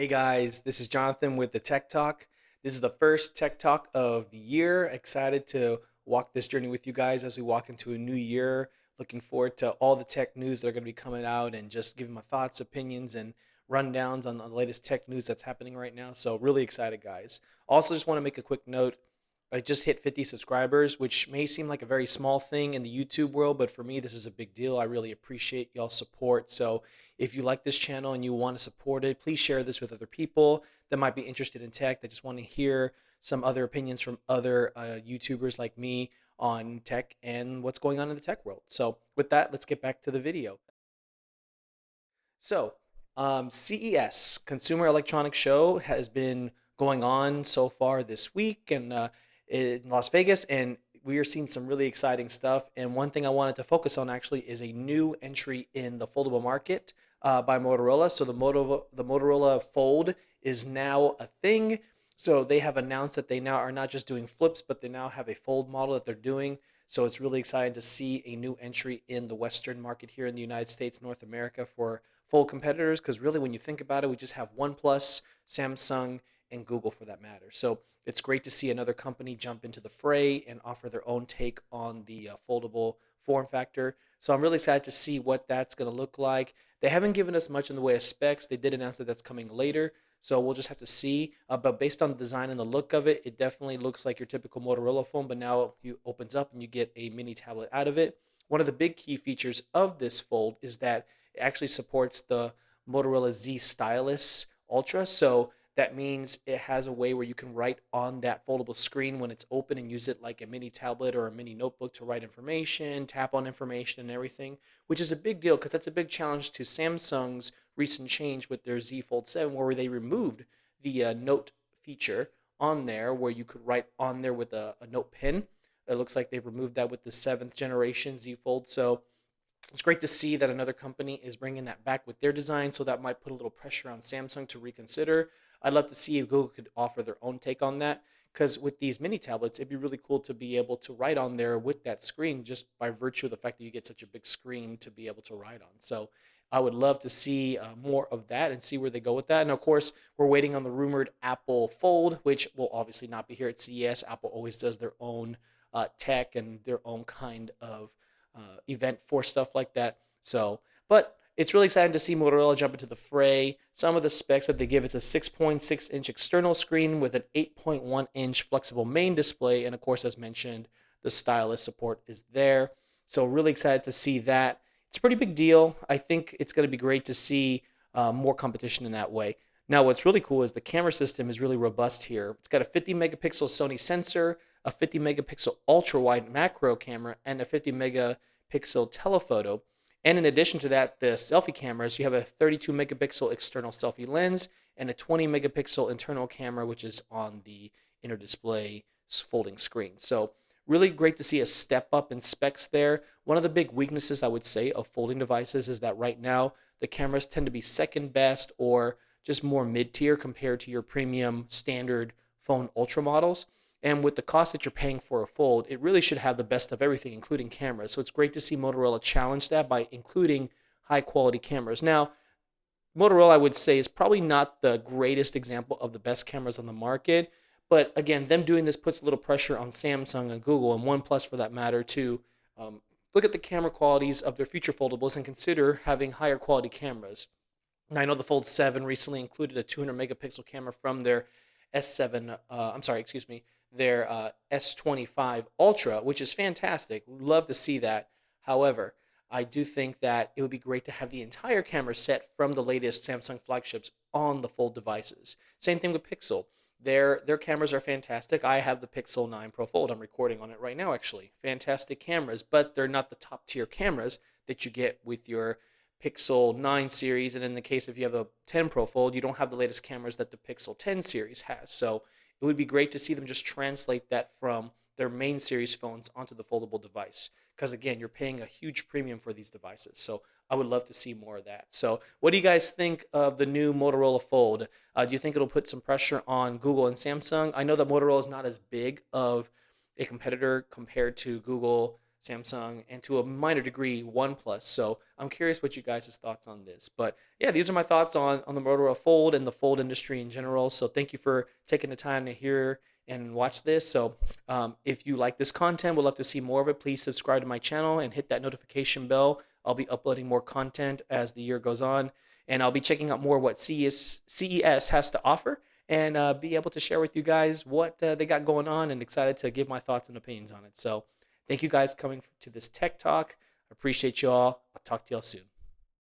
Hey guys, this is Jonathan with the Tech Talk. This is the first Tech Talk of the year. Excited to walk this journey with you guys as we walk into a new year. Looking forward to all the tech news that are going to be coming out and just giving my thoughts, opinions, and rundowns on the latest tech news that's happening right now. So, really excited, guys. Also, just want to make a quick note. I just hit 50 subscribers, which may seem like a very small thing in the YouTube world, but for me, this is a big deal. I really appreciate y'all's support. So, if you like this channel and you want to support it, please share this with other people that might be interested in tech, that just want to hear some other opinions from other YouTubers like me on tech and what's going on in the tech world. So, with that, let's get back to the video. So, CES, Consumer Electronics Show, has been going on so far this week and in Las Vegas, and we are seeing some really exciting stuff. And one thing I wanted to focus on actually is a new entry in the foldable market by Motorola. So the Motorola Fold is now a thing. So they have announced that they now are not just doing flips, but they now have a fold model that they're doing. So it's really exciting to see a new entry in the Western market here in the United States, North America for full competitors, because really when you think about it, we just have OnePlus, Samsung, and Google for that matter. So it's great to see another company jump into the fray and offer their own take on the foldable form factor. So I'm really excited to see what that's going to look like. They haven't given us much in the way of specs. They did announce that that's coming later. So we'll just have to see. But based on the design and the look of it, it definitely looks like your typical Motorola phone, but now it opens up and you get a mini tablet out of it. One of the big key features of this fold is that it actually supports the Motorola Z Stylus Ultra. So that means it has a way where you can write on that foldable screen when it's open and use it like a mini tablet or a mini notebook to write information, tap on information, and everything, which is a big deal because that's a big challenge to Samsung's recent change with their Z Fold 7, where they removed the note feature on there where you could write on there with a note pen. It looks like they've removed that with the seventh generation Z Fold. So it's great to see that another company is bringing that back with their design, so that might put a little pressure on Samsung to reconsider. I'd love to see if Google could offer their own take on that, because with these mini tablets, it'd be really cool to be able to write on there with that screen just by virtue of the fact that you get such a big screen to be able to write on. So I would love to see more of that and see where they go with that. And of course, we're waiting on the rumored Apple Fold, which will obviously not be here at CES. Apple always does their own tech and their own kind of event for stuff like that. So, but it's really exciting to see Motorola jump into the fray. Some of the specs that they give, it's a 6.6-inch external screen with an 8.1-inch flexible main display, and of course, as mentioned, the stylus support is there. So really excited to see that. It's a pretty big deal. I think it's going to be great to see more competition in that way. Now, what's really cool is the camera system is really robust here. It's got a 50 megapixel Sony sensor, a 50 megapixel ultra wide macro camera, and a 50 megapixel telephoto. And in addition to that, the selfie cameras, you have a 32 megapixel external selfie lens and a 20 megapixel internal camera, which is on the inner display folding screen. So really great to see a step up in specs there. One of the big weaknesses, I would say, of folding devices is that right now the cameras tend to be second best or just more mid-tier compared to your premium standard phone ultra models. And with the cost that you're paying for a fold, it really should have the best of everything, including cameras. So it's great to see Motorola challenge that by including high quality cameras. Now, Motorola, I would say, is probably not the greatest example of the best cameras on the market. But again, them doing this puts a little pressure on Samsung and Google and OnePlus for that matter to look at the camera qualities of their future foldables and consider having higher quality cameras. And I know the Fold 7 recently included a 200 megapixel camera from their S7, I'm sorry, excuse me, their S25 Ultra, which is fantastic. Love to see that. However, I do think that it would be great to have the entire camera set from the latest Samsung flagships on the Fold devices. Same thing with Pixel. Their cameras are fantastic. I have the Pixel 9 Pro Fold. I'm recording on it right now, actually. Fantastic cameras, but they're not the top tier cameras that you get with your Pixel 9 series. And in the case if you have a 10 Pro Fold, you don't have the latest cameras that the Pixel 10 series has. So it would be great to see them just translate that from their main series phones onto the foldable device. Because again, you're paying a huge premium for these devices. So I would love to see more of that. So what do you guys think of the new Motorola Fold? Do you think it'll put some pressure on Google and Samsung? I know that Motorola is not as big of a competitor compared to Google, Samsung, and to a minor degree, OnePlus. So I'm curious what you guys' thoughts on this. But yeah, these are my thoughts on the Motorola Fold and the Fold industry in general. So thank you for taking the time to hear and watch this. So if you like this content, we'd love to see more of it. Please subscribe to my channel and hit that notification bell. I'll be uploading more content as the year goes on, and I'll be checking out more what CES has to offer, and be able to share with you guys what they got going on, and excited to give my thoughts and opinions on it. So thank you guys coming to this tech talk. I appreciate you all. I'll talk to y'all soon.